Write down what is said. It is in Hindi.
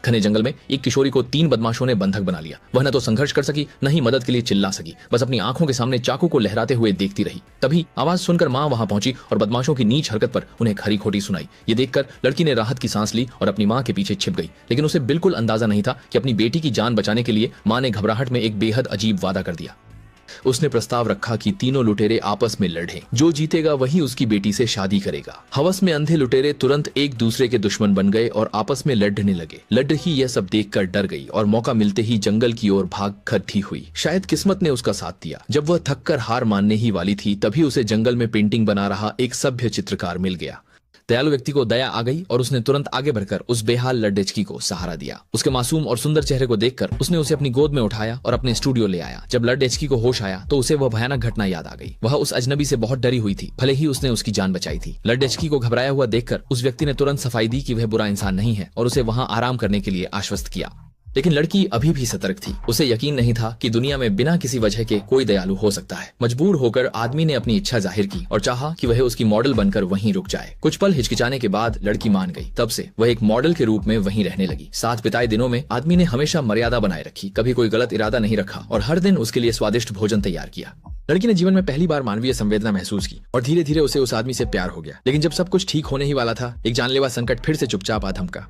घने जंगल में एक किशोरी को 3 बदमाशों ने बंधक बना लिया। वह न तो संघर्ष कर सकी, न ही मदद के लिए चिल्ला सकी, बस अपनी आंखों के सामने चाकू को लहराते हुए देखती रही। तभी आवाज सुनकर मां वहां पहुंची और बदमाशों की नीच हरकत पर उन्हें खरी खोटी सुनाई। ये देखकर लड़की ने राहत की सांस ली और अपनी मां के पीछे छिप गई। लेकिन उसे बिल्कुल अंदाजा नहीं था कि अपनी बेटी की जान बचाने के लिए मां ने घबराहट में एक बेहद अजीब वादा कर दिया। उसने प्रस्ताव रखा कि तीनों लुटेरे आपस में लड़ें, जो जीतेगा वही उसकी बेटी से शादी करेगा। हवस में अंधे लुटेरे तुरंत एक दूसरे के दुश्मन बन गए और आपस में लड़ने लगे। लड़की यह सब देखकर डर गई और मौका मिलते ही जंगल की ओर भाग खड़ी हुई। शायद किस्मत ने उसका साथ दिया। जब वह थककर हार मानने ही वाली थी, तभी उसे जंगल में पेंटिंग बना रहा एक सभ्य चित्रकार मिल गया। दयालु व्यक्ति को दया आ गई और उसने तुरंत आगे बढ़कर उस बेहाल लड्डेचकी को सहारा दिया। उसके मासूम और सुंदर चेहरे को देखकर उसने उसे अपनी गोद में उठाया और अपने स्टूडियो ले आया। जब लड्डेचकी को होश आया तो उसे वह भयानक घटना याद आ गई। वह उस अजनबी से बहुत डरी हुई थी, भले ही उसने उसकी जान बचाई थी। लड्डेचकी को घबराया हुआ देखकर उस व्यक्ति ने तुरंत सफाई दी कि वह बुरा इंसान नहीं है और उसे वहां आराम करने के लिए आश्वस्त किया। लेकिन लड़की अभी भी सतर्क थी। उसे यकीन नहीं था कि दुनिया में बिना किसी वजह के कोई दयालु हो सकता है। मजबूर होकर आदमी ने अपनी इच्छा जाहिर की और चाहा कि वह उसकी मॉडल बनकर वहीं रुक जाए। कुछ पल हिचकिचाने के बाद लड़की मान गई। तब से वह एक मॉडल के रूप में वहीं रहने लगी। साथ बिताए दिनों में आदमी ने हमेशा मर्यादा बनाए रखी, कभी कोई गलत इरादा नहीं रखा और हर दिन उसके लिए स्वादिष्ट भोजन तैयार किया। लड़की ने जीवन में पहली बार मानवीय संवेदना महसूस की और धीरे धीरे उसे उस आदमी से प्यार हो गया। लेकिन जब सब कुछ ठीक होने ही वाला था, एक जानलेवा संकट फिर से चुपचाप आ धमका।